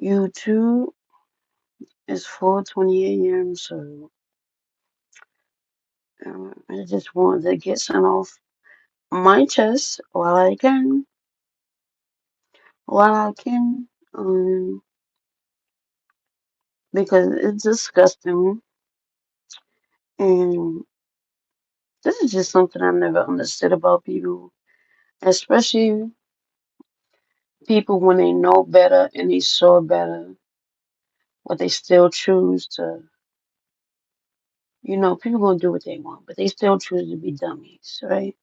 YouTube is 4:20 a.m. So I just wanted to get some off my chest while I can, um, because it's disgusting, and this is just something I never understood about people, especially people when they know better and they saw better, but they still choose to, people gonna do what they want, but they still choose to be dummies, right?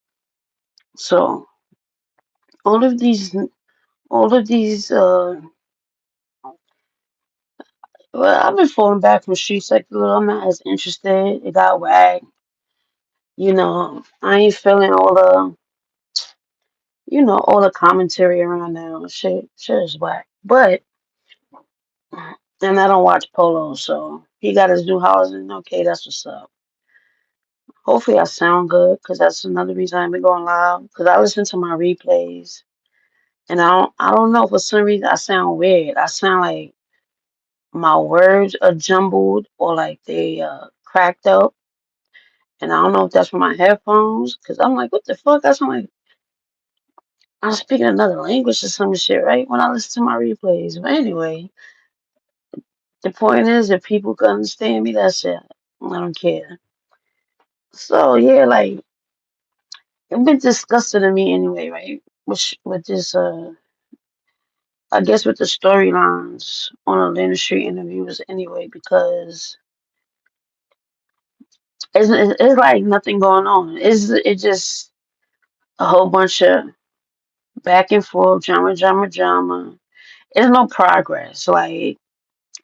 So all of these, all of these, well, I've been falling back from street secular. I'm not as interested. It got whack. I ain't feeling all the commentary around now. Shit is whack. But, and I don't watch Polo, so he got his new housing. Okay, that's what's up. Hopefully I sound good, because that's another reason I've been going live. Because I listen to my replays, and I don't know, for some reason I sound weird. I sound like my words are jumbled or like they cracked up. And I don't know if that's from my headphones, because I'm like, what the fuck? I sound like I'm speaking another language or some shit, right? When I listen to my replays. But anyway, the point is, if people can understand me, that's it. I don't care. So yeah, like, it's been disgusting to me anyway, right? With this, I guess with the storylines on the industry interviews anyway, because it's like nothing going on. It's just a whole bunch of back and forth, drama, drama, drama. There's no progress. Like,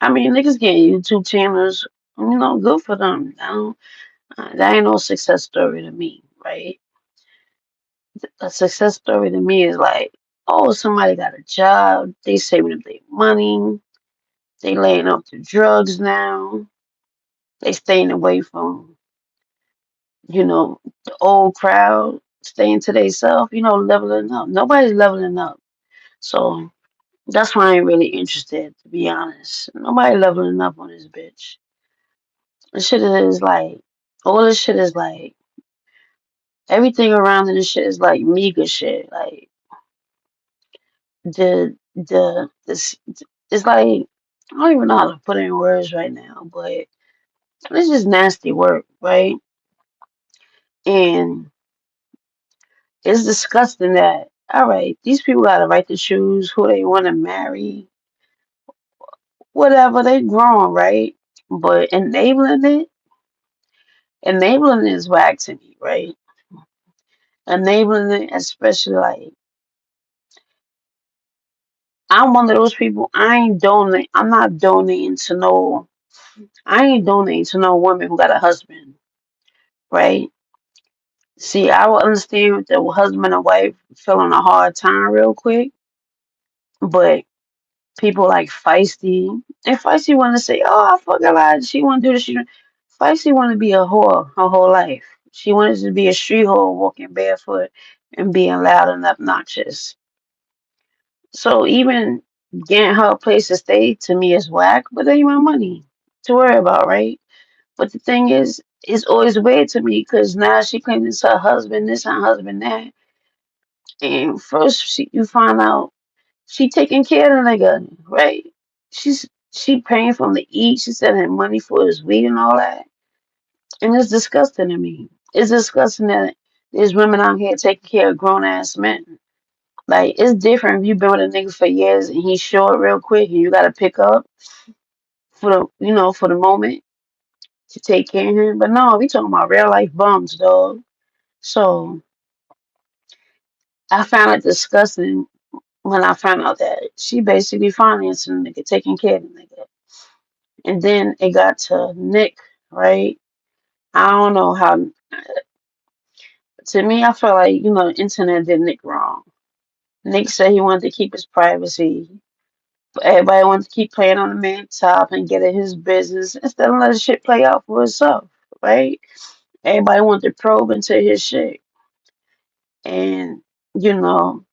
I mean, niggas getting YouTube channels, good for them. That ain't no success story to me, right? A success story to me is like, oh, somebody got a job, they saving up their money, they laying off the drugs now, they staying away from, the old crowd, staying to themselves, leveling up. Nobody's leveling up. So that's why I ain't really interested, to be honest. Nobody leveling up on this bitch. This shit is like, all this shit is like, everything around this shit is like meager shit. Like, this, it's like, I don't even know how to put it in words right now, but it's just nasty work, right? And it's disgusting that, all right, these people got a right to choose who they want to marry, whatever, they grown, right? But enabling is whack to me, right? Enabling it, especially like, I'm one of those people. I'm not donating to no. I ain't donating to no woman who got a husband, right? See, I will understand if the husband and wife feeling a hard time real quick, but people like Feisty, and Feisty want to say, "Oh, I fuck a lot. She want to do this." Feisty want to be a whore her whole life. She wanted to be a street whore, walking barefoot and being loud and obnoxious. So even getting her a place to stay to me is whack, but they ain't my money to worry about, right? But the thing is, it's always weird to me because now she claims it's her husband this, her husband that. And first you find out she taking care of the nigga, right? She paying for him to eat, she sending money for his weed and all that. And it's disgusting to me. It's disgusting that there's women out here taking care of grown ass men. Like, it's different if you've been with a nigga for years and he's short real quick and you gotta pick up for the moment to take care of him. But no, we talking about real life bums, dog. So I found it disgusting when I found out that she basically financing the nigga, taking care of the nigga. And then it got to Nick, right? I don't know how. To me, I feel like, the internet did Nick wrong. Nick said he wanted to keep his privacy. But everybody wanted to keep playing on the man top and get in his business instead of letting shit play out for itself, right? Everybody wanted to probe into his shit. And, you know,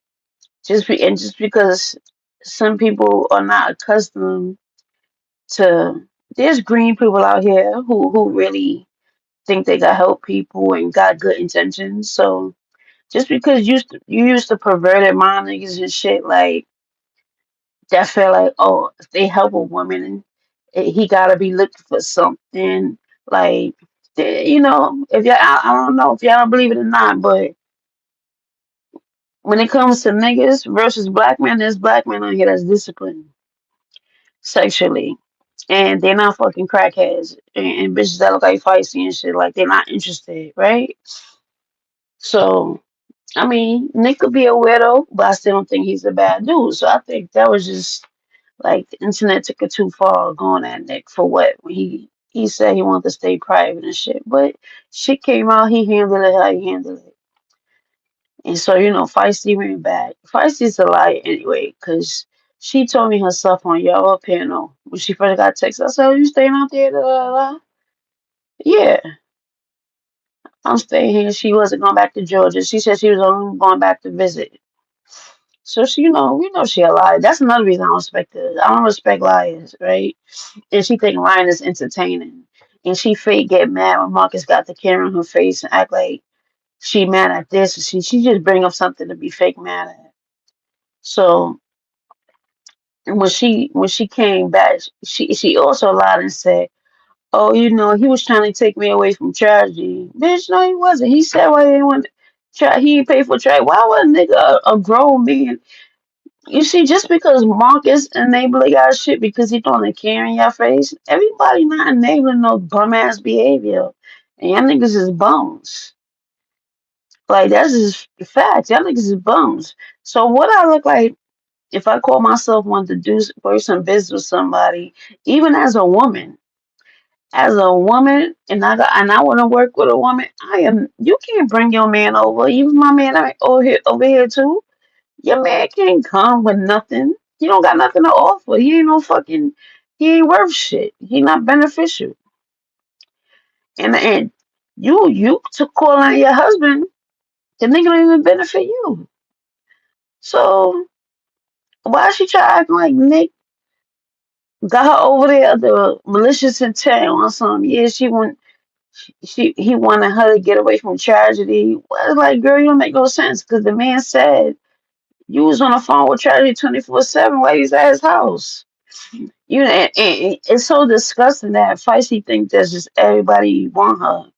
just because some people are not accustomed to. There's green people out here who really think they got help people and got good intentions. So just because you used to perverted mind niggas and shit like that, feel like, oh, if they help a woman, he gotta be looking for something. Like, if y'all, I don't know if y'all don't believe it or not, but when it comes to niggas versus black men, there's black men out here that's disciplined sexually, and they're not fucking crackheads and bitches that look like feisty and shit. Like, they're not interested, right? So, I mean, Nick could be a weirdo, but I still don't think he's a bad dude. So I think that was just like the internet took it too far going at Nick for what when he said he wanted to stay private and shit. But shit came out, he handled it how he handled it. And so, Feisty ran back. Feisty's a lie anyway, because she told me herself on y'all panel when she first got texted. I said, "Oh, you staying out there? Da, da, da?" Yeah, I'm staying here. She wasn't going back to Georgia. She said she was only going back to visit. So she, we know she a liar. That's another reason I don't respect her. I don't respect liars, right? And she think lying is entertaining. And she fake get mad when Marcus got the camera in her face and act like she mad at this. She just bring up something to be fake mad at. So when she came back, she also lied and said, "Oh, he was trying to take me away from tragedy." Bitch, no, he wasn't. He said why he didn't want he ain't pay for trade. Why would a nigga a grown man? You see, just because Marcus enabling y'all shit because he throwing a camera in your face, everybody not enabling no bum ass behavior. And y'all niggas is bums. Like, that's just facts. Y'all niggas is bums. So what I look like if I call myself want to do for some business with somebody, even as a woman, and I want to work with a woman, I am. You can't bring your man over. Even my man over here too. Your man can't come with nothing. He don't got nothing to offer. He ain't no fucking. He ain't worth shit. He not beneficial. And you to call on your husband, the nigga don't even benefit you. So why she try acting like Nick got her over there the malicious intent on something? Yeah, she want he wanted her to get away from tragedy. Well, like, girl, you don't make no sense because the man said you was on the phone with tragedy 24/7 while he's at his house. And it's so disgusting that Feisty thinks that's just everybody want her,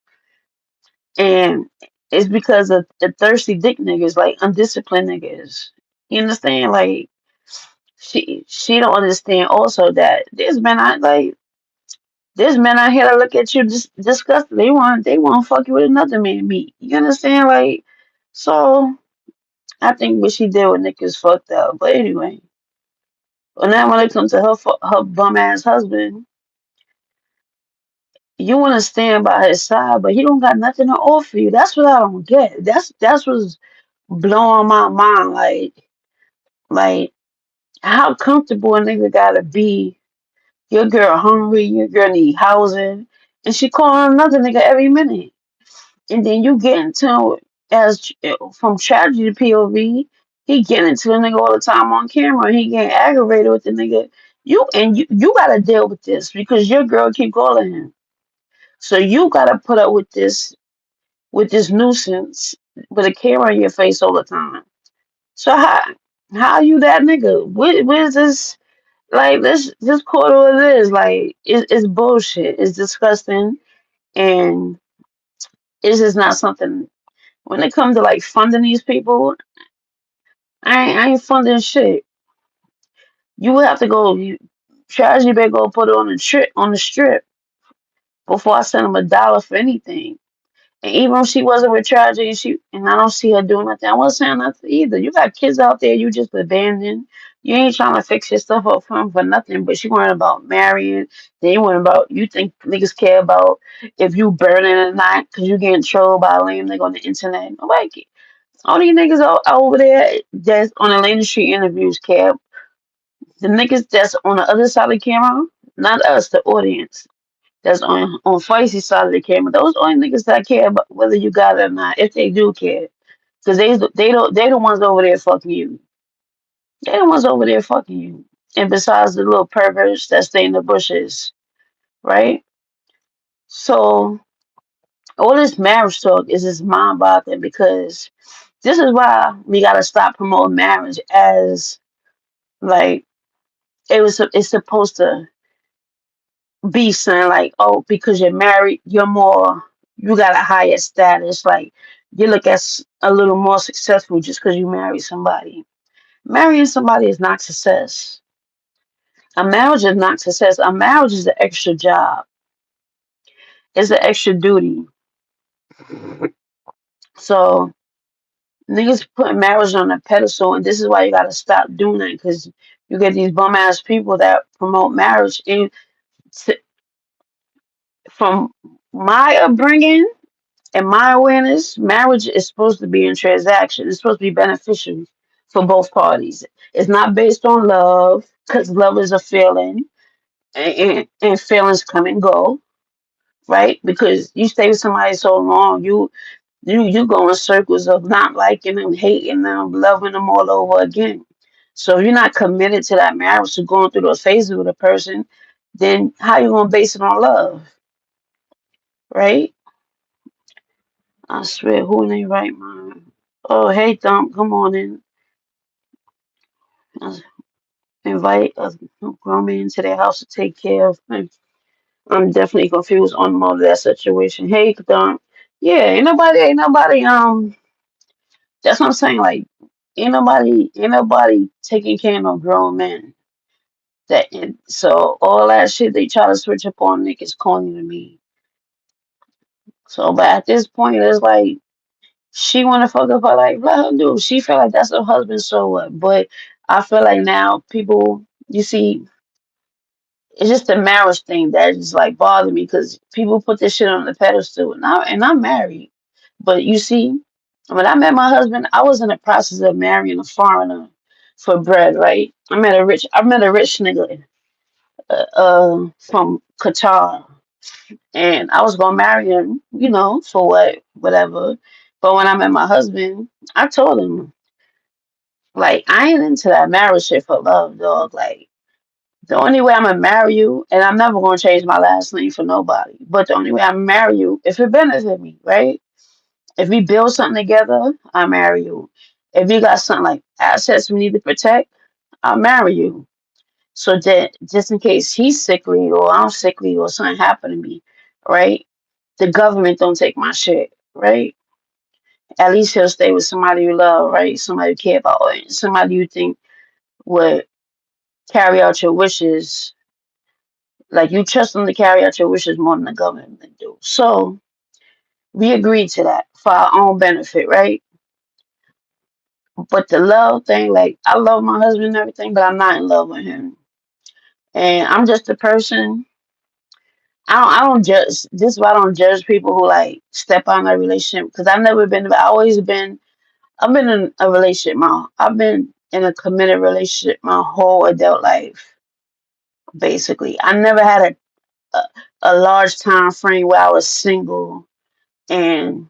and it's because of the thirsty dick niggas, like undisciplined niggas. You understand? Like, she don't understand also that there's men out here that look at you disgusted. They want to fuck you with another man meat. You understand? Like, so I think what she did with Nick is fucked up. But anyway, but now when it comes to her bum ass husband, you want to stand by his side, but he don't got nothing to offer you. That's what I don't get. That's what's blowing my mind. Like how comfortable a nigga gotta be. Your girl hungry, your girl need housing, and she calling another nigga every minute. And then you get into as from tragedy to POV, he getting into the nigga all the time on camera. He getting aggravated with the nigga. You gotta deal with this because your girl keep calling him. So you gotta put up with this nuisance with a camera in your face all the time. So how you that nigga? Where's this? Like, this quarter what it is. Like, it's bullshit. It's disgusting, and it's just not something. When it comes to like funding these people, I ain't funding shit. You would have to go. Tragedy better go put it on the strip before I send them $1 for anything. And even if she wasn't with tragedy, and I don't see her doing nothing, I wasn't saying nothing either. You got kids out there you just abandoned. You ain't trying to fix your stuff up for nothing, but she worrying about marrying. Then you worrying about, you think niggas care about if you burning or not because you getting trolled by a lame nigga on the internet. Nobody. All these niggas over there that's on the Lane Street interviews care. The niggas that's on the other side of the camera, not us, the audience. That's on Feisty side of the camera. Those only niggas that care about whether you got it or not, if they do care, because they the ones over there fucking you. They the ones over there fucking you. And besides the little perverts that stay in the bushes, right? So all this marriage talk is just mind boggling because this is why we gotta stop promoting marriage as like it's supposed to be something like, oh, because you're married, you got a higher status. Like you look a little more successful just because you married somebody. Marrying somebody is not success. A marriage is not success. A marriage is an extra job. It's an extra duty. So niggas put marriage on a pedestal, and this is why you gotta stop doing that because you get these bum ass people that promote marriage. And from my upbringing and my awareness, marriage is supposed to be a transaction. It's supposed to be beneficial for both parties. It's not based on love because love is a feeling, and feelings come and go, right? Because you stay with somebody so long, you go in circles of not liking them, hating them, loving them all over again. So if you're not committed to that marriage, to going through those phases with a person, then how you gonna base it on love, right? I swear, who in their right mind? Oh, hey, Thump, come on in. Invite a grown man to their house to take care of me. I'm definitely confused on more of that situation. Hey, Thump. Yeah, ain't nobody, that's what I'm saying. Like, ain't nobody taking care of no grown men. So all that shit they try to switch up on Nick is corny to me. So, but at this point, it's like she want to fuck up her life. Let her do. She feel like that's her husband. So what? But I feel like now people, you see, it's just the marriage thing that just like bothers me because people put this shit on the pedestal, and I'm married. But you see, when I met my husband, I was in the process of marrying a foreigner for bread, right? I met a rich nigga from Qatar, and I was gonna marry him, for whatever. But when I met my husband, I told him, like, I ain't into that marriage shit for love, dog. Like, the only way I'm gonna marry you, and I'm never gonna change my last name for nobody. But the only way I marry you, if it benefit me, right? If we build something together, I marry you. If you got something like assets we need to protect, I'll marry you. So that just in case he's sickly or I'm sickly or something happened to me, right? The government don't take my shit, right? At least he'll stay with somebody you love, right? Somebody you care about, or somebody you think would carry out your wishes. Like you trust them to carry out your wishes more than the government do. So we agreed to that for our own benefit, right? But the love thing, like I love my husband and everything, but I'm not in love with him. And I'm just a person. I don't judge. This is why I don't judge people who like step out in a relationship because I've never been. I always been. I've been in a relationship. I've been in a committed relationship my whole adult life. Basically, I never had a large time frame where I was single, and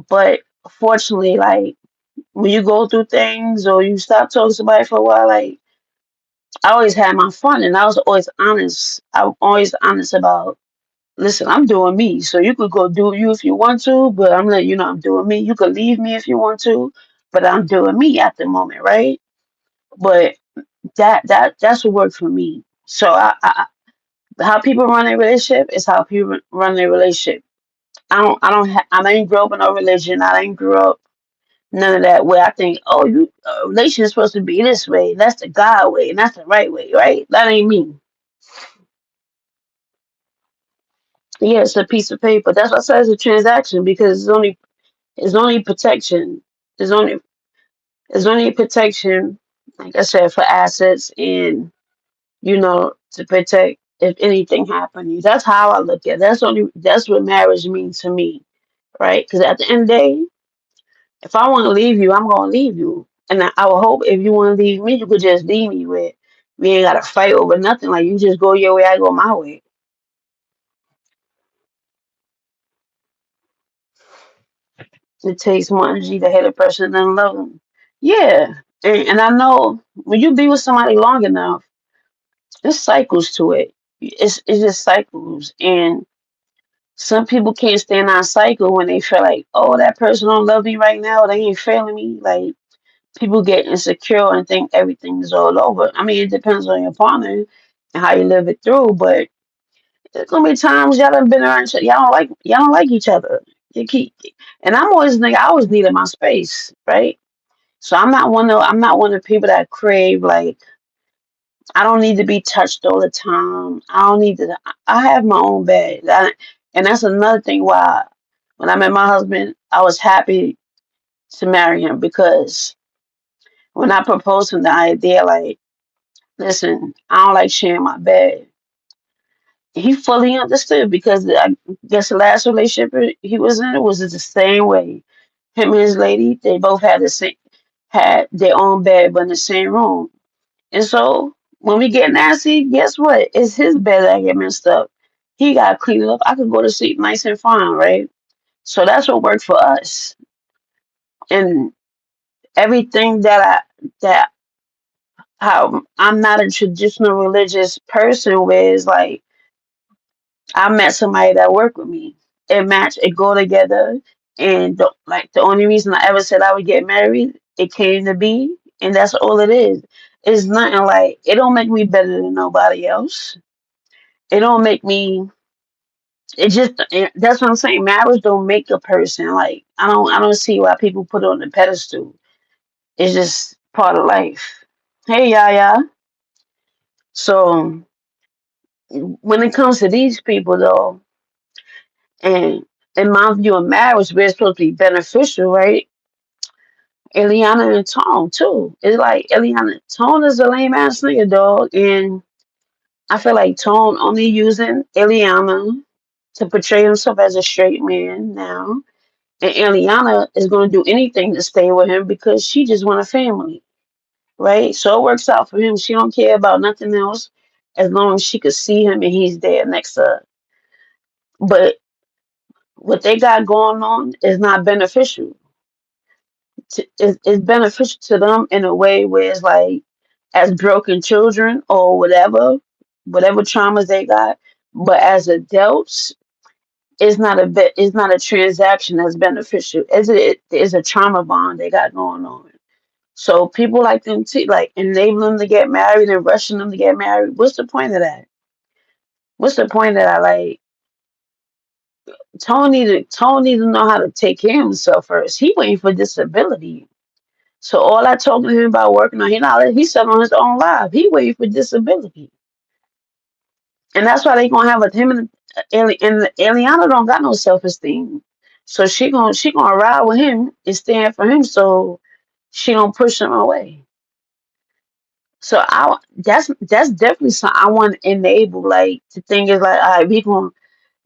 but fortunately, like when you go through things or you stop talking to somebody for a while, like I always had my fun, and I was always honest. I'm always honest about. Listen, I'm doing me, so you could go do you if you want to, but I'm letting you know I'm doing me. You could leave me if you want to, but I'm doing me at the moment, right? But that's what worked for me. So how people run their relationship is how people run their relationship. I ain't grew up in no religion. I ain't grew up none of that way. I think, oh, you a relation is supposed to be this way. That's the God way, and that's the right way, right? That ain't me. Yeah, it's a piece of paper. That's why I say it's a transaction because it's only protection. There's only there's only protection, like I said, for assets and to protect if anything happened. That's how I look at it. That's what marriage means to me, right? Because at the end of the day, if I want to leave you, I'm gonna leave you. And I would hope if you want to leave me, you could just leave me with we ain't gotta fight over nothing. Like you just go your way, I go my way. It takes more energy to hate a person than love them. Yeah. And I know when you be with somebody long enough, there's cycles to it. It's just cycles, and some people can't stand that cycle when they feel like, oh, that person don't love me right now. They ain't feeling me. Like people get insecure and think everything is all over. I mean, it depends on your partner and how you live it through, but there's gonna be times y'all done been around each other. Y'all don't like each other. You keep, and I'm always nigga. I always needed my space, right? So I'm not one of the people that crave like I don't need to be touched all the time. I don't need to. I have my own bed, and that's another thing why when I met my husband, I was happy to marry him because when I proposed to him the idea, like, listen, I don't like sharing my bed. He fully understood because I guess the last relationship he was in it was the same way. Him and his lady, they both had their own bed but in the same room. And so when we get nasty, guess what? It's his bed that get messed up. He got to clean it up. I could go to sleep nice and fine, right? So that's what worked for us. And everything that how I'm not a traditional religious person where it's like I met somebody that worked with me. It matched, it go together. And the only reason I ever said I would get married, it came to be, and that's all it is. It's nothing like it don't make me better than nobody else. It don't make me. That's what I'm saying. Marriage don't make a person. Like I don't see why people put it on the pedestal. It's just part of life. Hey, Yaya. So when it comes to these people though, and in my view of marriage, we're supposed to be beneficial, right? Eliana and Tone too. It's like Eliana Tone is a lame ass nigga, dog, and I feel like Tone only using Eliana to portray himself as a straight man now. And Eliana is going to do anything to stay with him because she just want a family, right? So it works out for him. She don't care about nothing else as long as she could see him and he's there next to her. But what they got going on is not beneficial. It's beneficial to them in a way where it's like as broken children or whatever traumas they got. But as adults, it's not a transaction that's beneficial. It's a trauma bond they got going on. So people like them to like enabling them to get married and rushing them to get married. What's the point of that? What's the point of that? Like Tony to know how to take care of himself first. He waiting for disability. So all I talking to him about working on he's set on his own life. He waiting for disability. And that's why they gonna have with him and Eliana don't got no self esteem. So she gonna ride with him and stand for him so she don't push him away. So that's definitely something I want to enable. Like the thing is like, all right, we gonna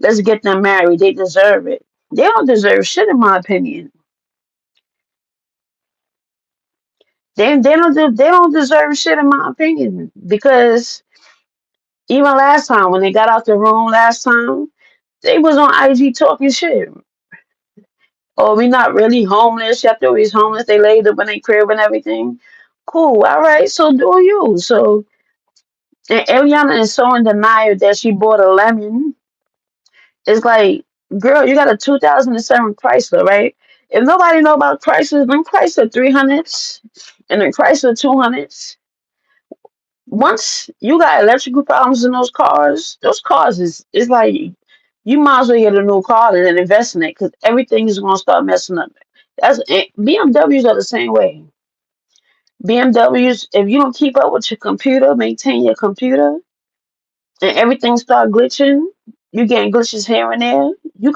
let's get them married. They deserve it. They don't deserve shit in my opinion. They don't deserve shit in my opinion because even last time when they got out the room last time, they was on IG talking shit. Oh, we not really homeless. Y'all thought we was homeless. They laid up in their crib and everything. Cool. All right. So do you. So and Eliana is so in denial that she bought a lemon. It's like, girl, you got a 2007 Chrysler, right? If nobody know about Chrysler, them Chrysler 300s and the Chrysler 200s. Once you got electrical problems in those cars is like you might as well get a new car and then invest in it because everything is gonna start messing up. BMWs are the same way. BMWs, if you don't keep up with your computer, maintain your computer, and everything start glitching, you getting glitches here and there. You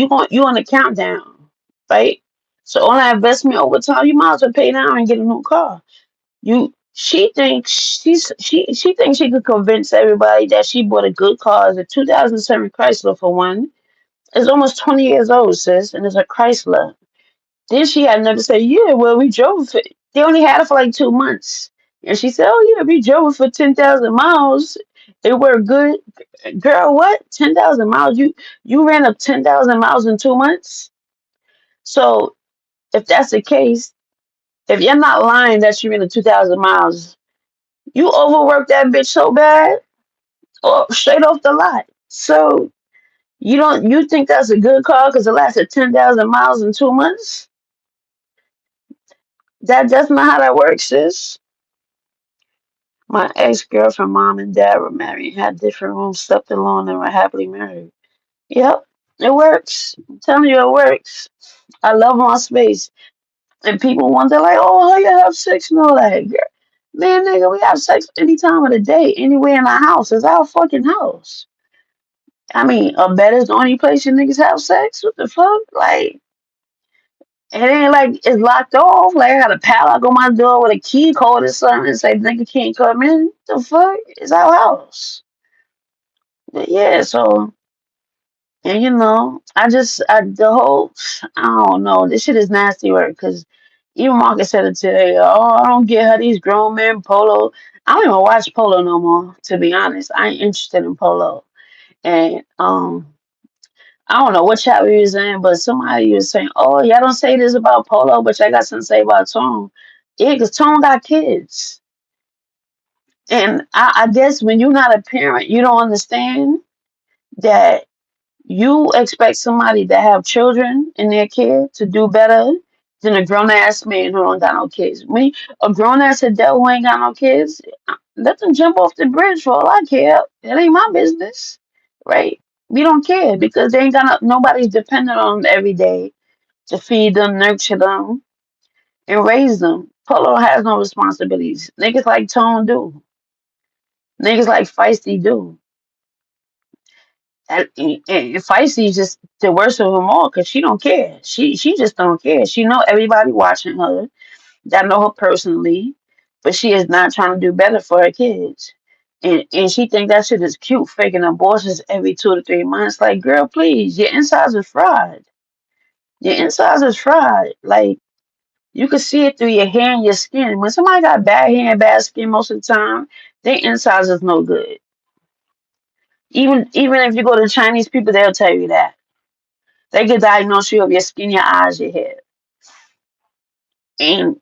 on the countdown, right? So all that investment over time, you might as well pay now and get a new car. She thinks she could convince everybody that she bought a good car. It's a 2007 Chrysler for one. It's almost 20 years old, sis, and it's a Chrysler. Then she had another say, yeah, well, we drove it. They only had it for like 2 months. And she said, oh, yeah, we drove it for 10,000 miles. It worked good. Girl, what? 10,000 miles? You ran up 10,000 miles in 2 months? So if that's the case, If you're not lying that you're in the 2,000 miles, you overwork that bitch so bad, or straight off the lot. So you think that's a good car because it lasted 10,000 miles in 2 months? That's not how that works, sis. My ex-girlfriend, mom and dad were married, had different rooms, slept alone, and were happily married. Yep, it works. I'm telling you, it works. I love my space. And people wonder, like, oh, how you have sex and all that. Girl, man, nigga, we have sex any time of the day, anywhere in our house. It's our fucking house. I mean, a bed is the only place you niggas have sex? What the fuck? Like, it ain't like it's locked off. Like, I got a padlock on my door with a key code or something and say, nigga can't come in. The fuck? It's our house. But yeah, so, and the whole, I don't know, this shit is nasty work because even Marcus said it today. Oh, I don't get how these grown men polo. I don't even watch polo no more, to be honest. I ain't interested in polo. And, I don't know what chat we was in, but somebody was saying, oh, y'all don't say this about polo, but y'all got something to say about Tone. Yeah, because Tone got kids. And I guess when you're not a parent, you don't understand that you expect somebody that have children in their care to do better than a grown ass man who don't got no kids. Me, a grown ass adult who ain't got no kids, let them jump off the bridge for all I care. It ain't my business, right? We don't care because they ain't got nobody's dependent on them every day to feed them, nurture them, and raise them. Polo has no responsibilities. Niggas like Tone do. Niggas like Feisty do. And Feisty is just the worst of them all because she don't care. She just don't care. She know everybody watching her that know her personally, but she is not trying to do better for her kids. And she think that shit is cute, faking abortions every 2 to 3 months. Like, girl, please, your insides is fried. Your insides is fried. Like, you can see it through your hair and your skin. When somebody got bad hair and bad skin most of the time, their insides is no good. Even if you go to Chinese people, they'll tell you that. They can diagnose you of your skin, your eyes, your hair. And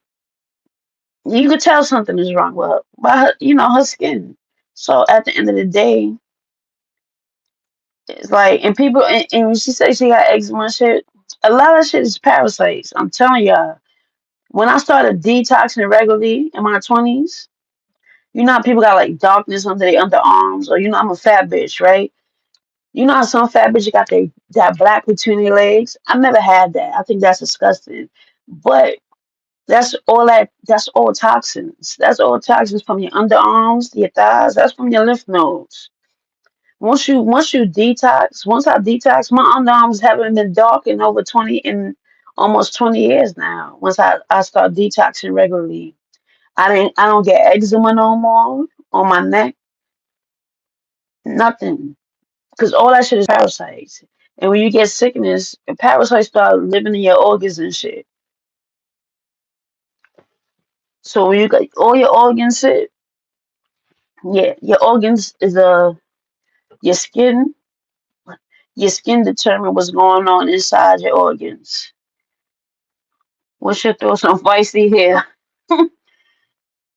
you could tell something is wrong with her by her skin. So at the end of the day, it's like, and people, and when she says she got eczema and shit, a lot of shit is parasites. I'm telling y'all. When I started detoxing regularly in my 20s, you know how people got like darkness under their underarms, or I'm a fat bitch, right? You know how some fat bitches got that black between their legs? I've never had that. I think that's disgusting. But that's all toxins. That's all toxins from your underarms, your thighs, that's from your lymph nodes. Once you detox, once I detox, my underarms haven't been dark in over 20 in almost 20 years now. Once I start detoxing regularly. I don't get eczema no more on my neck, nothing. Because all that shit is parasites. And when you get sickness, parasites start living in your organs and shit. So when you got all your organs sick, yeah, your organs is your skin. Your skin determine what's going on inside your organs. What's your thoughts on feisty hair?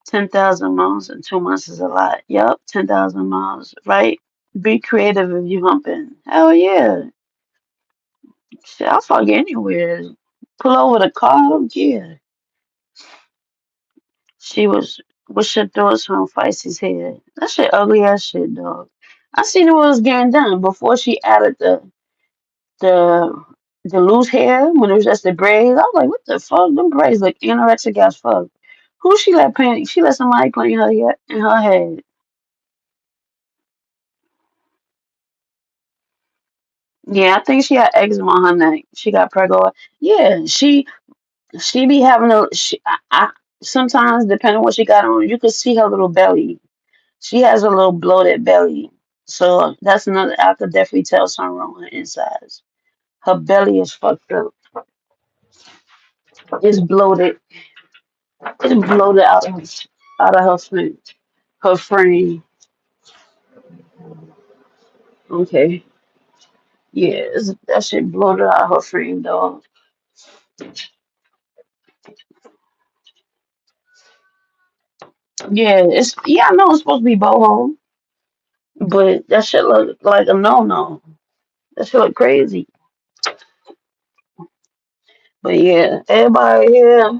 10,000 miles in 2 months is a lot. Yup, 10,000 miles, right? Be creative if you humping. Hell yeah. Shit, I'll fuck anywhere. Pull over the car, I don't care. What's your thoughts on Feisty's hair? That shit ugly ass shit, dog. I seen it was getting done before she added the the loose hair when it was just the braids. I was like, what the fuck? Them braids look anorexic as fuck. Who she let play? She let somebody play in her hair in her head. Yeah, I think she had eczema on her neck. She got preggo. Yeah, she be having sometimes depending on what she got on, you could see her little belly. She has a little bloated belly. So that's another I could definitely tell something wrong with her insides. Her belly is fucked up. It's bloated. It's bloated out of her frame. Okay. Yeah, that shit bloated out of her frame, dog. Yeah, I know it's supposed to be boho, but that shit look like a no. That shit look crazy. But yeah, everybody here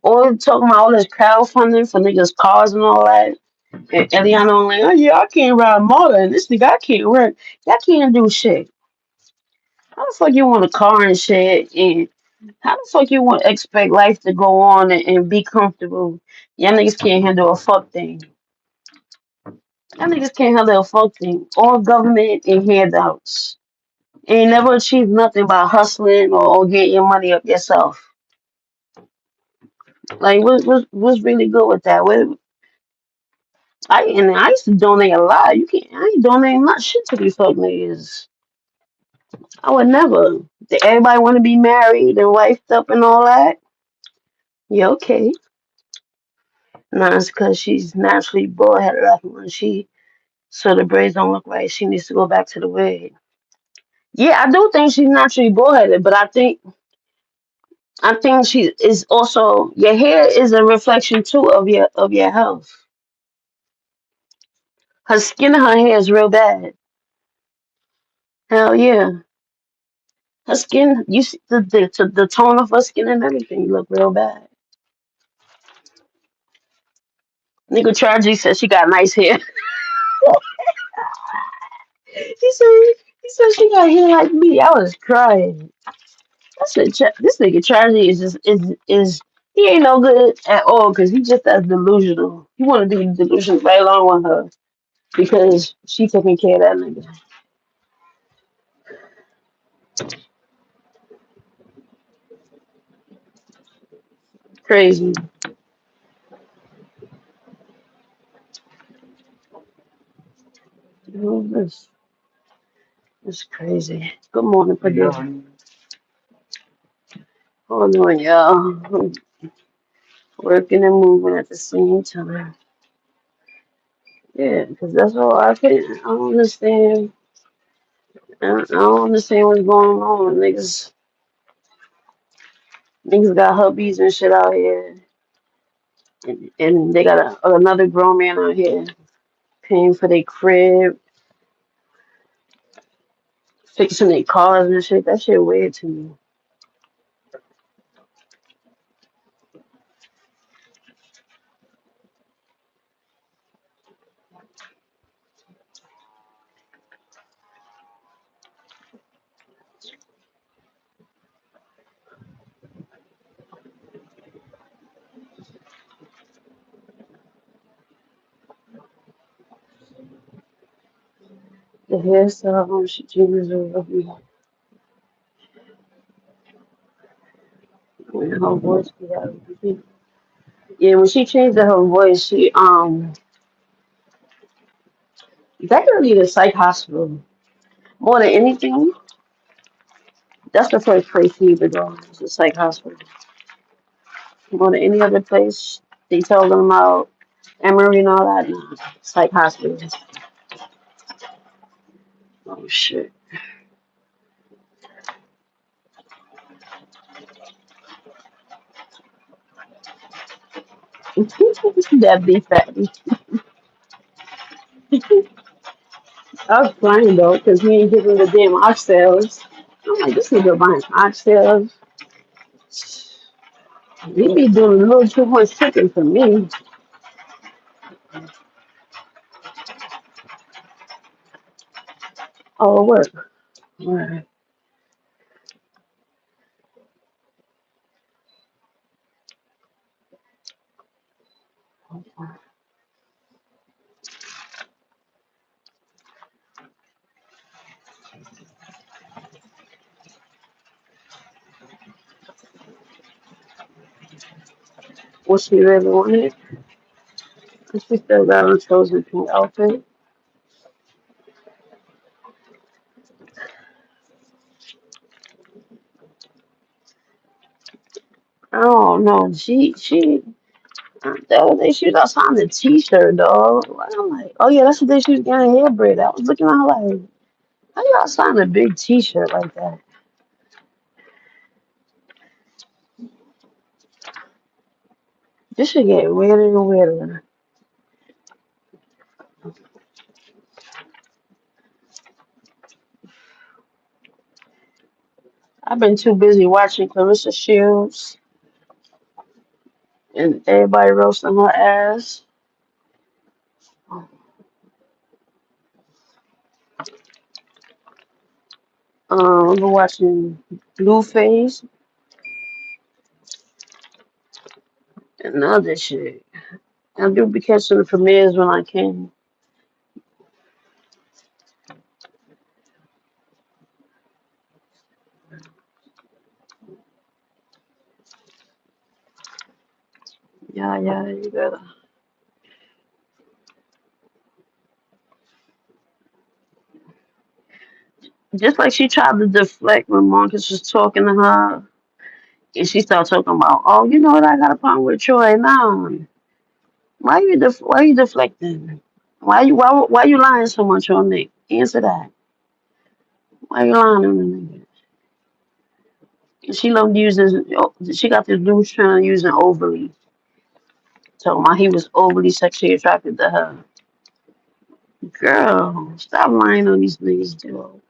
always talking about all this crowdfunding for niggas' cars and all that. And Eliana like, oh yeah, I can't ride a motor and this nigga I can't work. Y'all can't do shit. How the fuck you want a car and shit? And how the fuck you want expect life to go on and be comfortable? Y'all niggas can't handle a fuck thing. Y'all niggas can't handle a fuck thing. All government and handouts. Ain't never achieved nothing by hustling or getting your money up yourself. Like what's really good with that? I used to donate a lot. You can't I ain't donating not shit to these fuck niggas. I would never. Everybody want to be married and wifed up and all that. Yeah, okay. Nah, it's because she's naturally bald headed. Like when so the braids don't look right. She needs to go back to the wig. Yeah, I do think she's naturally bald headed, but I think she is also your hair is a reflection too of your health. Her skin and her hair is real bad. Hell yeah. Her skin, you see the tone of her skin and everything look real bad. Nigga Tragedy said she got nice hair. He said he said she got hair like me. I was crying. I said this nigga Tragedy is just is he ain't no good at all because he just as delusional. He want to be delusional right along with her because she taking care of that nigga. Crazy. This it's crazy. Good morning, Purdue. Hold on, y'all. Working and moving at the same time. Yeah, because that's all I don't understand. I don't understand what's going on. Niggas got hubbies and shit out here. And they got another grown man out here paying for their crib, fixing their cars and shit. That shit weird to me. The hairstyle, she changes over me. When her voice be out. Yeah, when she changed her voice, that girl need a psych hospital. More than anything, that's the first place she need to go. It's a psych hospital. More than any other place, they tell them about Emory and all that. Nah, psych hospital. Oh shit. That beef fatty. I was crying though, because he ain't giving the damn oxtails. I'm like, this nigga buying oxtails. He be doing a little too much chicken for me. Oh, work. Alright. What she really wanted? She still got on chosen pink outfit. I don't know. The other day she was outside in a t-shirt, dog. I'm like, oh yeah, that's the day she was getting her hair braided. I was looking at her like, how you outside in a big t-shirt like that? This should get weirder and weirder. I've been too busy watching Clarissa Shields and everybody roasting her ass. I've been watching Blueface and other shit. I do be catching the premieres when I can. Yeah, you better. Just like she tried to deflect when Marcus was talking to her, and she started talking about, oh, you know what? I got a problem with Troy now. Why you deflecting? Why you lying so much on Nick? Answer that. Why you lying on the nigga? And she loved using. She got this dude trying to use it overly. Talking about he was overly sexually attracted to her. Girl, stop lying on these niggas, dude.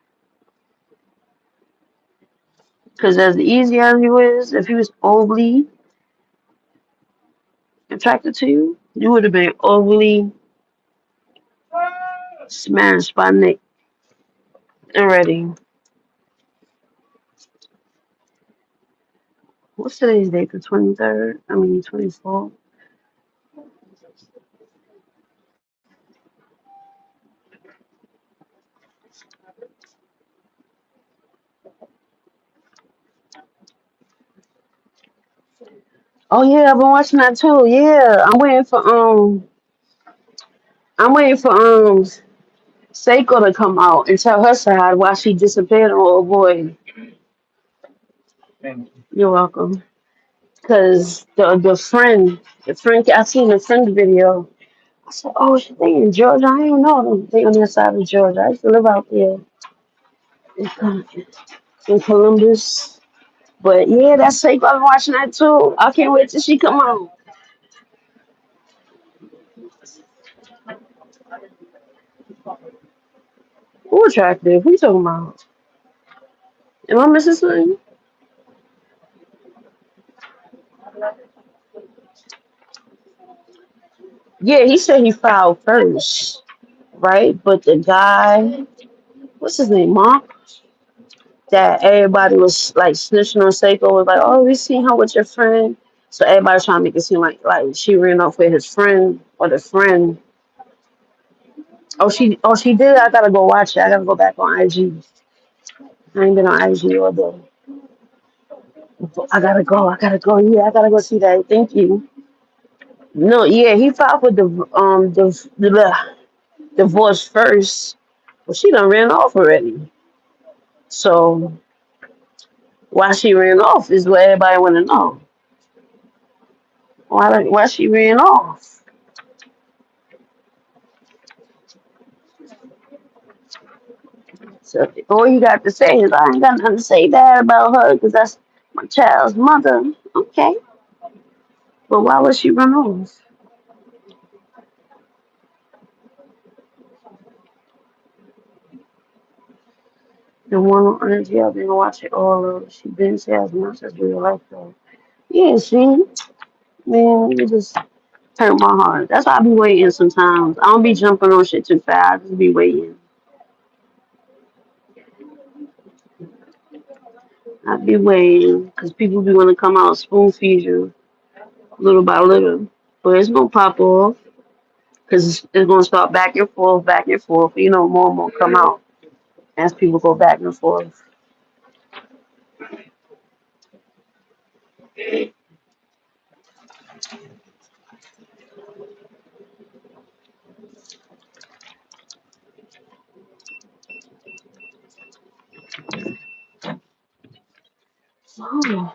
Because as easy as he was, if he was overly attracted to you, you would have been overly smashed by Nick already. What's today's date? The 23rd? I mean, 24th? Oh yeah, I've been watching that too. Yeah, I'm waiting for Seiko to come out and tell her side why she disappeared on old boy. You're welcome. Cause the friend, I seen the friend video. I said, oh, they in Georgia. I didn't know them. They on the other side of Georgia. I used to live out there in, in Columbus. But yeah, that's Seiko. I've been watching that too. I can't wait till she come out. Who attractive? Who you talking about? Am I missing something? Yeah, he said he filed first, right? But the guy, what's his name, Mark? That everybody was like snitching on Seiko was like, oh, we seen her with your friend. So everybody's trying to make it seem like she ran off with his friend or the friend. Oh she did. I gotta go watch it. I gotta go back on IG. I ain't been on IG all day. I gotta go. I gotta go. Yeah, I gotta go see that. Thank you. No, yeah, he filed for the divorce first. Well, she done ran off already. So why she ran off is what everybody want to know. Why she ran off? So all you got to say is I ain't got nothing to say bad about her because that's my child's mother. Okay, but why would she run off? The one on energy, I've been watching all of. She didn't say as much as we like though. Yeah, see, man, you just hurt my heart. That's why I be waiting sometimes. I don't be jumping on shit too fast. I just be waiting. I be waiting because people be want to come out spoon feed you little by little, but it's gonna pop off because it's gonna start back and forth. You know, more and more come out as people go back and forth. Oh,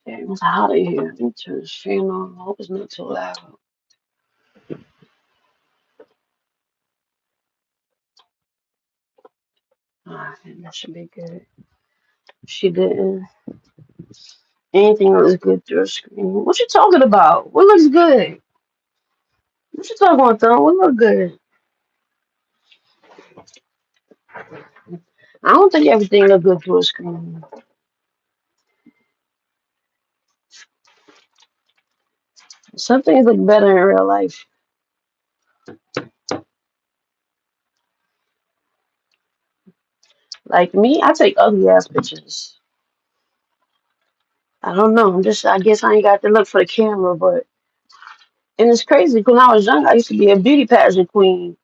it was hot in here. Let me turn the fan on. I hope it's not too loud. Alright, that should be good. She didn't. Anything looks good through a screen. What you talking about? What looks good? What you talking about, though? What look good? I don't think everything look good through a screen. Some things look better in real life. Like me, I take ugly ass pictures. I don't know. I guess I ain't got to look for the camera, but and it's crazy. When I was young, I used to be a beauty pageant queen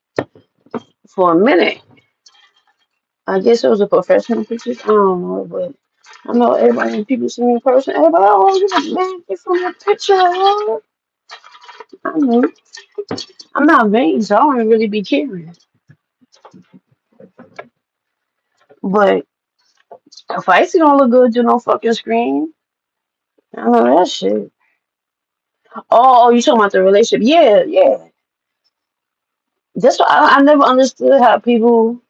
for a minute. I guess it was a professional picture. I don't know, but I know everybody when people see me in person. Everybody, oh, you look bad from your picture. I know. I'm not vain, so I don't really be caring. But if Icy don't look good to no fucking screen, I know that shit. Oh, you talking about the relationship? Yeah, yeah. That's why I never understood how people,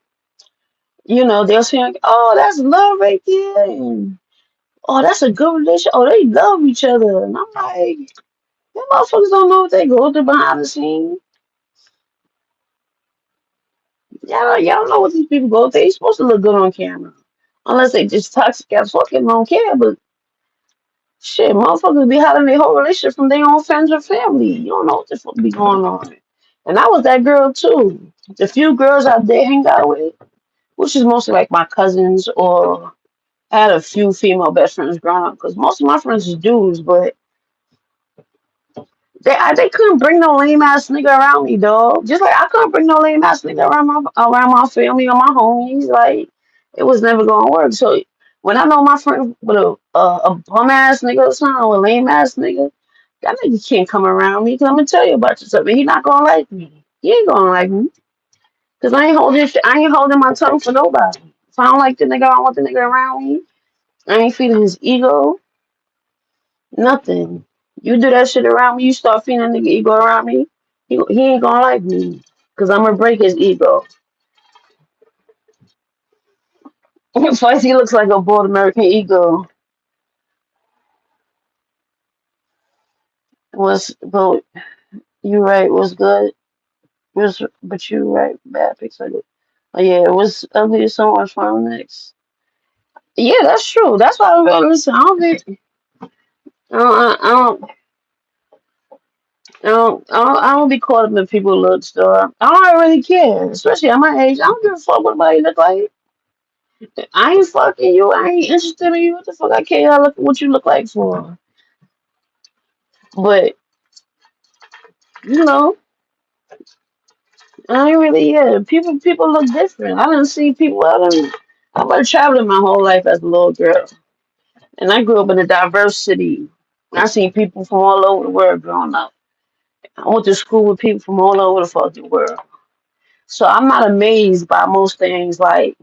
they'll say like, "Oh, that's love right there," and "Oh, that's a good relationship." Oh, they love each other, and I'm like, them motherfuckers don't know what they go through behind the scenes. Y'all know what these people go through. They supposed to look good on camera, unless they just toxic as fucking don't care. But shit, motherfuckers be having their whole relationship from their own friends or family. You don't know what the fuck be going on. And I was that girl too. The few girls I did hang out with, which is mostly like my cousins, or I had a few female best friends growing up because most of my friends is dudes, but they couldn't bring no lame ass nigga around me, dog. Just like I couldn't bring no lame ass nigga around my family or my homies. Like it was never gonna work. So when I know my friend with a bum ass nigga or something or a lame ass nigga, that nigga can't come around me because I'm gonna tell you about yourself. And he not gonna like me. He ain't gonna like me because I ain't holding my tongue for nobody. If I don't like the nigga, I don't want the nigga around me. I ain't feeding his ego. Nothing. You do that shit around me, you start feeling nigga ego around me, he ain't gonna like me. Cause I'm gonna break his ego. First he looks like a bored American ego. But you right, was good. But you right, bad pics like it. Oh yeah, it was ugly so much fun next. Yeah, that's true. That's why I don't listen. I don't, I don't, I don't be caught up in people's looks though. I don't really care, especially at my age. I don't give a fuck what nobody look like. I ain't fucking you. I ain't interested in you. What the fuck I care what you look like for? But you know, I ain't really People look different. I didn't see people. I've been traveling my whole life as a little girl, and I grew up in a diverse city. I seen people from all over the world growing up. I went to school with people from all over the fucking world. So I'm not amazed by most things like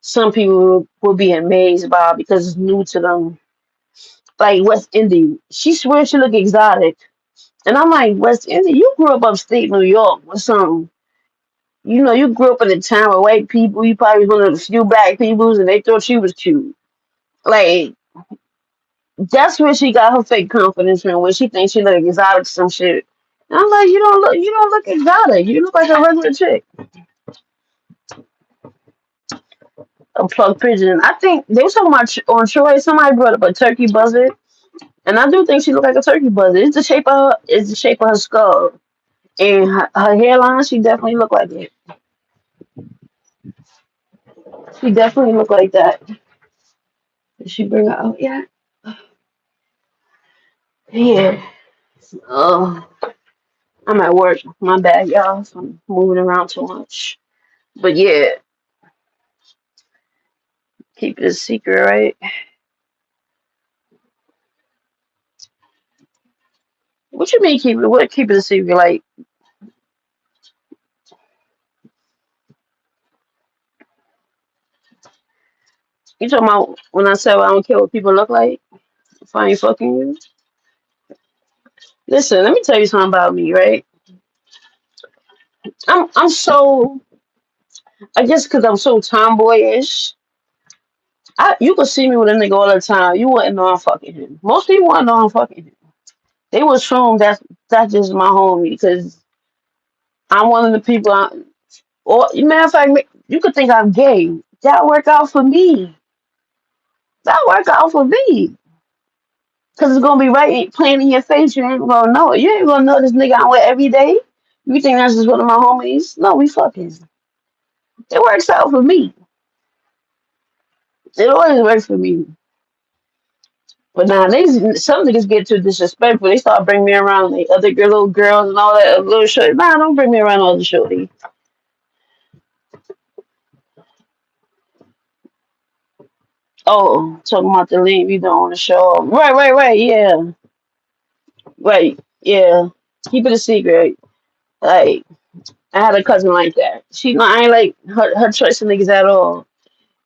some people will be amazed by because it's new to them. Like West Indian, she swears she look exotic. And I'm like, West Indian, you grew up upstate New York or something. You grew up in a town with white people. You probably was one of the few black peoples, and they thought she was cute. Like, that's where she got her fake confidence from, where she thinks she look exotic or some shit. And I'm like, you don't look exotic. You look like a regular chick. A plug pigeon. I think they were talking about on Troy. Somebody brought up a turkey buzzard, and I do think she looked like a turkey buzzard. It's the shape of her skull, and her hairline. She definitely looked like it. She definitely looked like that. Did she bring her out yet? Yeah. Oh, I'm at work. My bad, y'all. So I'm moving around too much. But yeah, keep it a secret, right? What you mean keep it? What keep it a secret? Like you talking about when I said I don't care what people look like if I ain't fucking you? Listen, let me tell you something about me, right? I'm so I guess because I'm so tomboyish. You could see me with a nigga all the time. You wouldn't know I'm fucking him. Most people wouldn't know I'm fucking him. They would assume that's just my homie because I'm one of the people. Or matter of fact, you could think I'm gay. That work out for me. That work out for me. Cause it's gonna be right playing in your face. You ain't gonna know it. You ain't gonna know this nigga I'm with every day. You think that's just one of my homies? No, we fucking. It works out for me. It always works for me. But now some niggas get too disrespectful. They start bringing me around like other little girls and all that little shit. Nah, don't bring me around all the shorty. Oh, talking about the link you don't want to show up. Right. Yeah, right. Yeah, keep it a secret. Like I had a cousin like that. I ain't like her choice of niggas at all.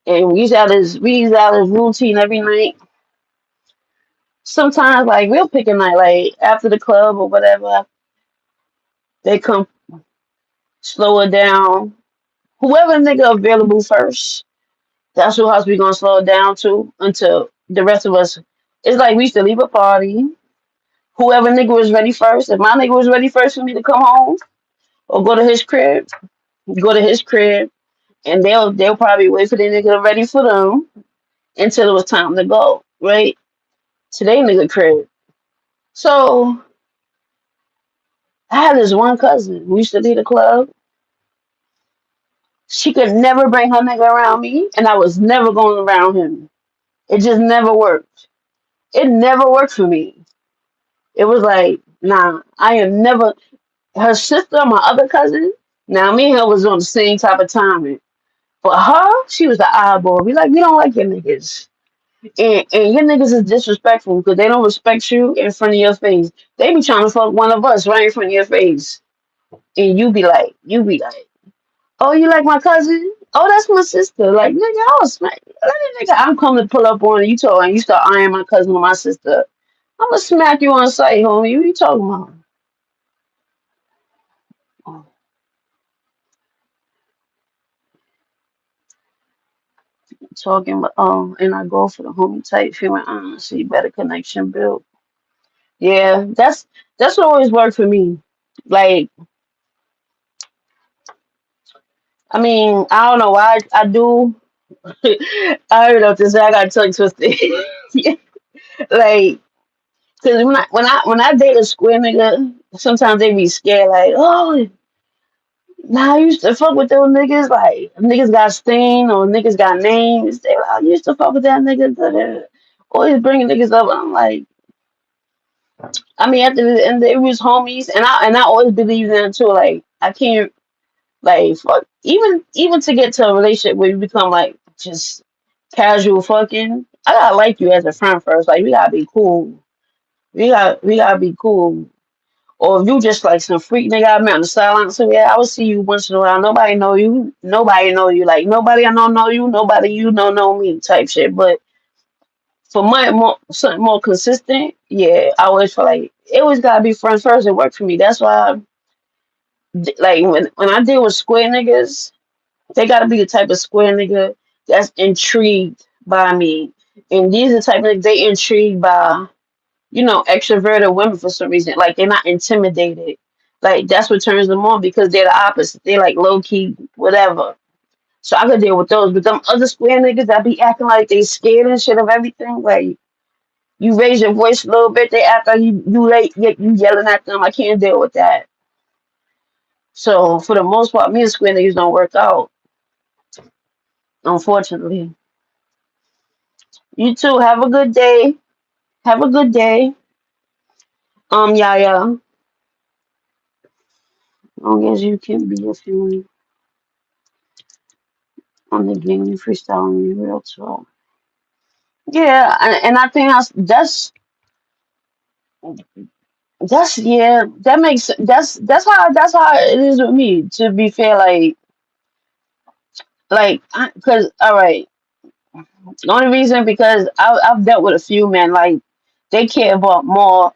And we used to have this routine every night. Sometimes like we'll pick a night like after the club or whatever. They come slow it down. Whoever nigga available first, that's who house we gonna slow it down to until the rest of us. It's like we used to leave a party. Whoever nigga was ready first. If my nigga was ready first for me to come home or go to his crib, and they'll probably wait for the nigga ready for them until it was time to go. Right to their nigga crib. So I had this one cousin who used to leave the club. She could never bring her nigga around me, and I was never going around him. It just never worked. It never worked for me. It was like, nah, I am never. Her sister, my other cousin, now me and her was on the same type of timing. But her, she was the eyeball. We don't like your niggas. And your niggas is disrespectful because they don't respect you in front of your face. They be trying to fuck one of us right in front of your face. And you be like, oh, you like my cousin? Oh, that's my sister. Like, nigga, I was smack. Nigga, I'm coming to pull up on you, and you start eyeing my cousin or my sister. I'm gonna smack you on sight, homie. What you talking about? Oh, talking about, and I go for the homie type, feeling see better connection built. Yeah, that's what always worked for me. Like, I mean, I don't know why I do. I don't know if this I got tongue twisted. Like, cause when I date a square nigga, sometimes they be scared. Like, oh, nah, I used to fuck with those niggas. Like, niggas got stain or niggas got names. They like, I used to fuck with that nigga. Da, da. Always bringing niggas up. I'm like, I mean, at the end, it was homies, and I always believe them too. Like, I can't like fuck even to get to a relationship where you become like just casual fucking. I gotta like you as a friend first. Like, we gotta be cool. We gotta be cool. Or if you just like some freak nigga I met on the sideline, so yeah, I will see you once in a while. Nobody know you. Nobody know you. Like, nobody I know you. Nobody you know me type shit. But for something more consistent, yeah, I always feel like it always gotta be friends first. It worked for me. That's why, like when I deal with square niggas, they gotta be the type of square nigga that's intrigued by me. And these are the type of niggas they intrigued by, extroverted women for some reason. Like, they're not intimidated. Like, that's what turns them on because they're the opposite. They like low key, whatever. So I could deal with those. But them other square niggas that be acting like they scared and shit of everything, like you raise your voice a little bit, they act like you yelling at them. I can't deal with that. So for the most part, me and square niggas don't work out, unfortunately. You too. Have a good day. Have a good day. Yeah. As long as you can be a feeling on the game, freestyling real talk. Yeah, and I think yeah, that makes that's how it is with me. To be fair, because all right, the only reason because I've dealt with a few men like they care about more.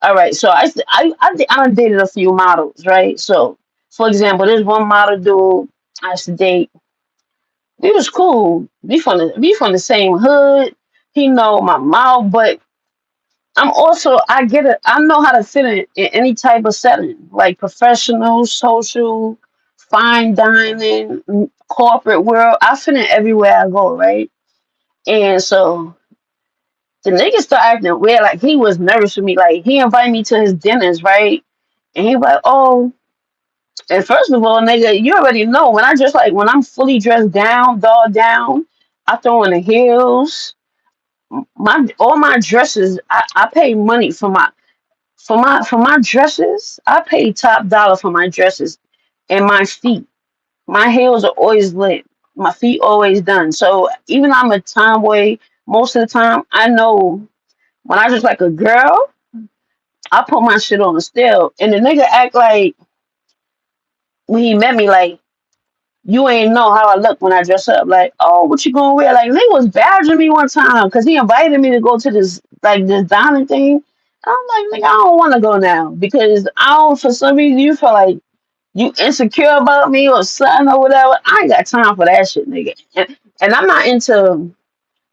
All right, so I done dated a few models, right? So for example, there's one model dude I used to date. He was cool. We from the same hood. He know my mouth, but I know how to fit in any type of setting, like professional, social, fine dining. corporate world. I fit in everywhere I go, right? And so the nigga started acting weird, like he was nervous with me. Like he invited me to his dinners, right? And he was like, oh, and first of all, nigga, you already know when I just like when I'm fully dressed down, doll down, I throw in the heels. My all my dresses, I pay money for my dresses. I pay top dollar for my dresses and my feet. My heels are always lit. My feet always done. So even though I'm a tomboy most of the time, I know when I just like a girl, I put my shit on still. And the nigga act like when he met me, like you ain't know how I look when I dress up. Like, oh, what you gonna wear? Like, nigga was badgering me one time because he invited me to go to this dining thing. I'm like, nigga, I don't want to go now because I don't. For some reason, you feel like you insecure about me or something or whatever. I ain't got time for that shit, nigga. And I'm not into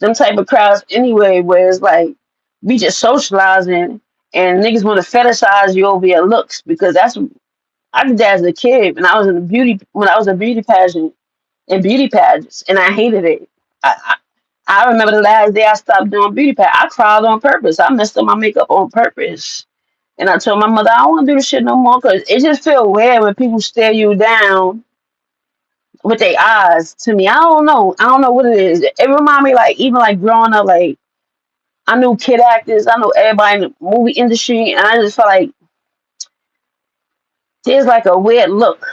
them type of crowds anyway, where it's like we just socializing and niggas want to fetishize you over your looks because that's I did that as a kid when I was in a beauty pageant in beauty pageants, and I hated it. I remember the last day I stopped doing beauty pageants. I cried on purpose. I messed up my makeup on purpose. And I told my mother, I don't want to do this shit no more because it just feel weird when people stare you down with their eyes to me. I don't know. I don't know what it is. It remind me like even like growing up, like I knew kid actors, I know everybody in the movie industry, and I just felt like there's like a weird look.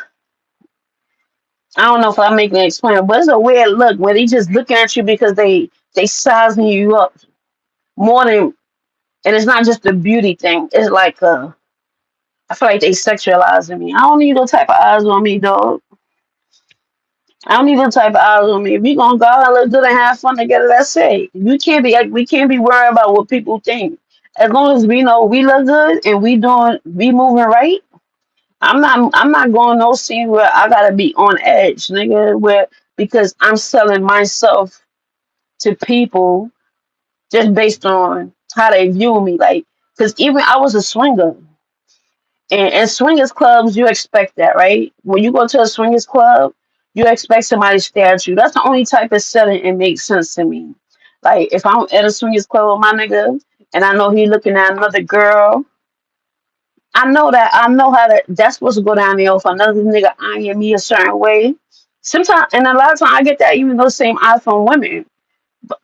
I don't know if I'm making it explain, but it's a weird look where they just looking at you because they sizing you up more than, and it's not just a beauty thing. It's like I feel like they sexualizing me. I don't need no type of eyes on me, dog. I don't need no type of eyes on me. If we gonna go out and look good and have fun together, that's it. We can't be worried about what people think. As long as we know we look good and we moving right. I'm not going no scene where I gotta be on edge, nigga. Where because I'm selling myself to people just based on how they view me. Like, because even I was a swinger, and in swingers clubs, you expect that, right? When you go to a swingers club, you expect somebody to stare at you. That's the only type of setting it makes sense to me. Like, if I'm at a swingers club with my nigga, and I know he looking at another girl, I know how that's supposed to go down there. If another nigga eyeing me a certain way, sometimes, and a lot of times I get that even those same eyes from women.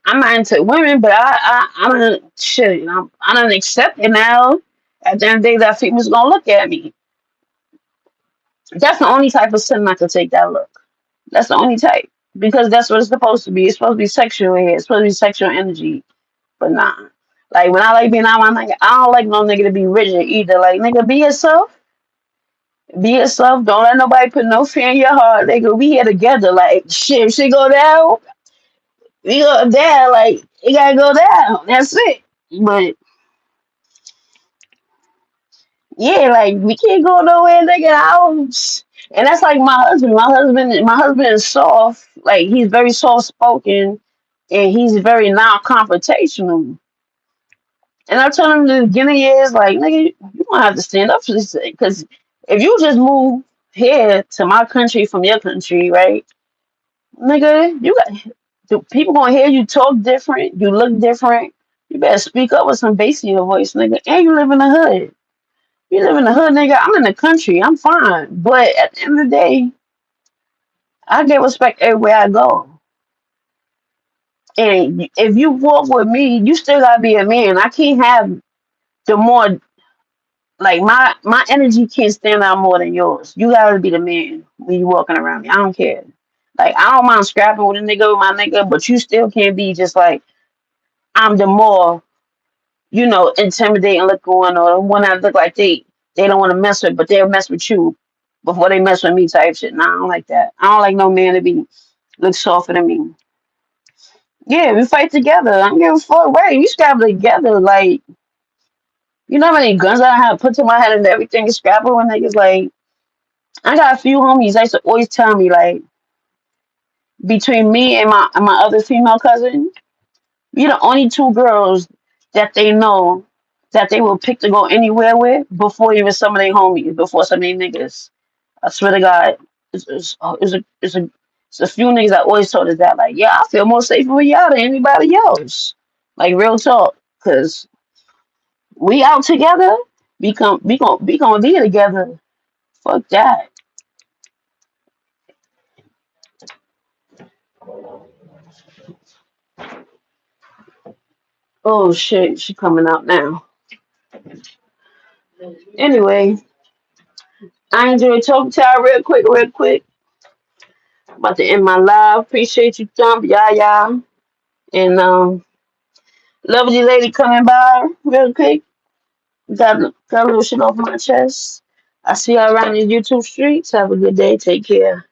I'm not into women, but I don't shit. I don't accept it now. At the end of the day, that female's gonna look at me. That's the only type of sin I could take that look. That's the only type because that's what it's supposed to be. It's supposed to be sexual here. It's supposed to be sexual energy, but nah. Like when I like being out, my nigga, I don't like no nigga to be rigid either. Like nigga, be yourself. Be yourself. Don't let nobody put no fear in your heart. Nigga, we here together. Like shit, if she go down, we go down. Like it gotta go down. That's it. But yeah, like we can't go nowhere, nigga. House. And that's like my husband. My husband is soft. Like he's very soft spoken, and he's very non-confrontational. And I told him the beginning is like, nigga, you gonna have to stand up for this because if you just move here to my country from your country, right, nigga, you got the people gonna hear you talk different, you look different. You better speak up with some bass in your voice, nigga. And you live in the hood. You live in the hood, nigga. I'm in the country. I'm fine. But at the end of the day, I get respect everywhere I go. And if you walk with me, you still gotta be a man. I can't have the more like my energy can't stand out more than yours. You gotta be the man when you walking around me. I don't care. Like I don't mind scrapping with a nigga with my nigga, but you still can't be just like I'm the more, intimidating looking one or the one that look like they don't want to mess with, but they'll mess with you before they mess with me type shit. Nah, I don't like that. I don't like no man to be look softer than me. Yeah, we fight together. I don't give a fuck. Right, we scrap together. Like, you know how many guns I have put to my head and everything is scrapping when niggas like I got a few homies that used to always tell me like between me and my other female cousin, we the only two girls that they know that they will pick to go anywhere with before even some of their homies, before some of their niggas. I swear to God, it's a So a few niggas I always told us that, like, yeah, I feel more safer with y'all than anybody else. Like real talk. Cause we out together, we gonna be together. Fuck that. Oh shit, she coming out now. Anyway, I enjoyed talking to y'all real quick. About to end my live. Appreciate you, Thump, yeah. And lovely lady coming by real quick. Got a little shit off my chest. I see y'all around the YouTube streets. Have a good day. Take care.